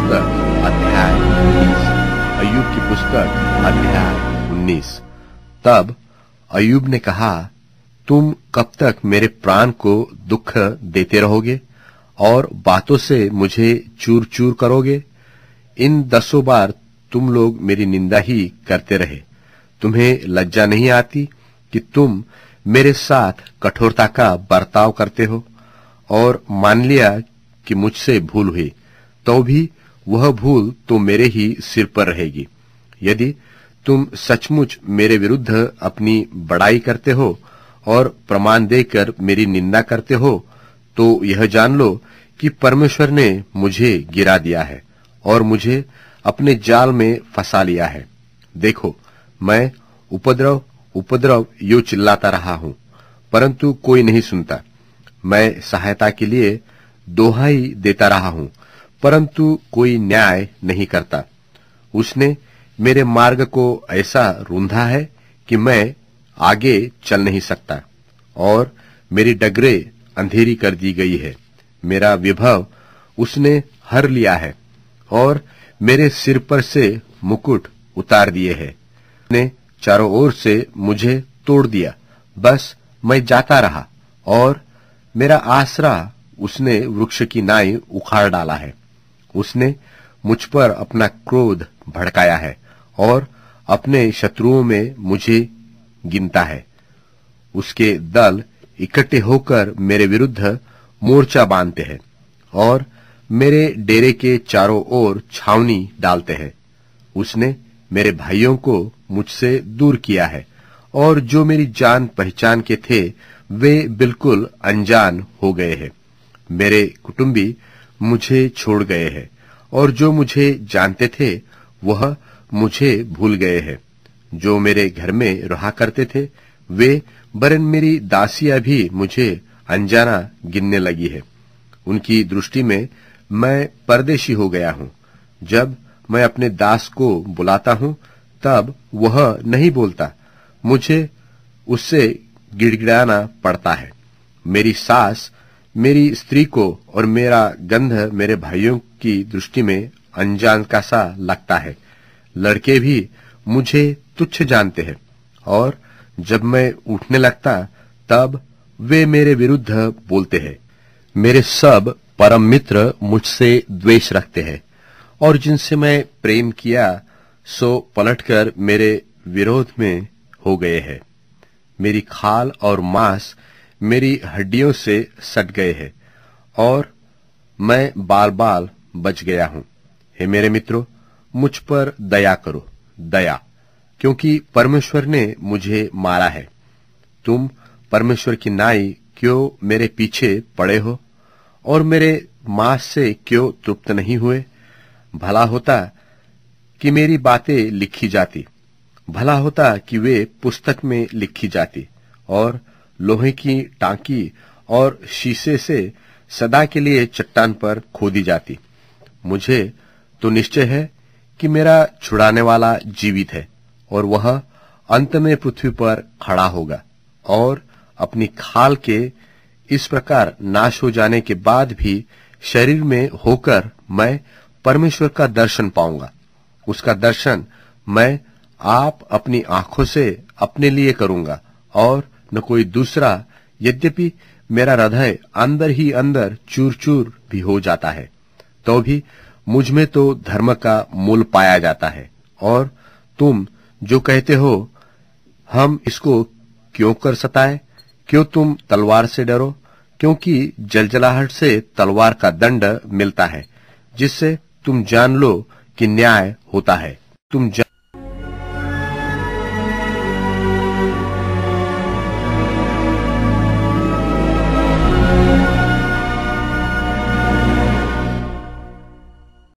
पुस्तक अध्याय 19। अय्यूब की पुस्तक अध्याय 19। तब अय्यूब ने कहा, तुम कब तक मेरे प्राण को दुख देते रहोगे और बातों से मुझे चूर चूर करोगे? इन 10 बार तुम लोग मेरी निंदा ही करते रहे। तुम्हें लज्जा नहीं आती कि तुम मेरे साथ कठोरता का बर्ताव करते हो? और मान लिया कि मुझसे भूल हुई, तो भी वह भूल तो मेरे ही सिर पर रहेगी। यदि तुम सचमुच मेरे विरुद्ध अपनी बड़ाई करते हो और प्रमाण देकर मेरी निंदा करते हो, तो यह जान लो कि परमेश्वर ने मुझे गिरा दिया है और मुझे अपने जाल में फंसा लिया है। देखो, मैं उपद्रव उपद्रव यूं चिल्लाता रहा हूं, परंतु कोई नहीं सुनता। मैं सहायता के लिए दोहाई देता रहा हूं, परंतु कोई न्याय नहीं करता। उसने मेरे मार्ग को ऐसा रूंधा है कि मैं आगे चल नहीं सकता और मेरी डगरें अंधेरी कर दी गई है। मेरा विभव उसने हर लिया है और मेरे सिर पर से मुकुट उतार दिए हैं। उसने चारों ओर से मुझे तोड़ दिया, बस मैं जाता रहा और मेरा आसरा उसने वृक्ष की नाई उखाड़ डाला है। उसने मुझ पर अपना क्रोध भड़काया है और अपने शत्रुओं में मुझे गिनता है। उसके दल इकट्ठे होकर मेरे विरुद्ध मोर्चा बांधते हैं और मेरे डेरे के चारों ओर छावनी डालते हैं। उसने मेरे भाइयों को मुझसे दूर किया है और जो मेरी जान पहचान के थे वे बिल्कुल अनजान हो गए हैं। मेरे कुटुंबी मुझे छोड़ गए हैं और जो मुझे जानते थे वह मुझे भूल गए हैं। जो मेरे घर में रहा करते थे वे वरन मेरी दासियां भी मुझे अनजाना गिनने लगी है। उनकी दृष्टि में मैं परदेशी हो गया हूं। जब मैं अपने दास को बुलाता हूं तब वह नहीं बोलता। मुझे उससे गिड़गिड़ाना पड़ता है। मेरी सास मेरी स्त्री को और मेरा गंध मेरे भाइयों की दृष्टि में अनजान का सा लगता है। लड़के भी मुझे तुच्छ जानते हैं और जब मैं उठने लगता तब वे मेरे विरुद्ध बोलते हैं। मेरे सब परम मित्र मुझसे द्वेष रखते हैं और जिनसे मैं प्रेम किया सो पलटकर मेरे विरोध में हो गए हैं। मेरी खाल और मांस मेरी हड्डियों से सट गए हैं और मैं बाल बाल बच गया हूं। हे मेरे मित्रों, मुझ पर दया करो, दया, क्योंकि परमेश्वर ने मुझे मारा है। तुम परमेश्वर की नाई क्यों मेरे पीछे पड़े हो और मेरे मांस से क्यों तृप्त नहीं हुए? भला होता कि मेरी बातें लिखी जाती, भला होता कि वे पुस्तक में लिखी जाती और लोहे की टांकी और शीशे से सदा के लिए चट्टान पर खोदी जाती। मुझे तो निश्चय है कि मेरा छुड़ाने वाला जीवित है और वह अंत में पृथ्वी पर खड़ा होगा और अपनी खाल के इस प्रकार नाश हो जाने के बाद भी शरीर में होकर मैं परमेश्वर का दर्शन पाऊंगा। उसका दर्शन मैं आप अपनी आंखों से अपने लिए करूंगा और न कोई दूसरा। यद्यपि मेरा हृदय अंदर ही अंदर चूर चूर भी हो जाता है, तो भी मुझ में तो धर्म का मूल पाया जाता है। और तुम जो कहते हो हम इसको क्यों कर सताए, क्यों तुम तलवार से डरो? क्योंकि जलजलाहट से तलवार का दंड मिलता है, जिससे तुम जान लो कि न्याय होता है। तुम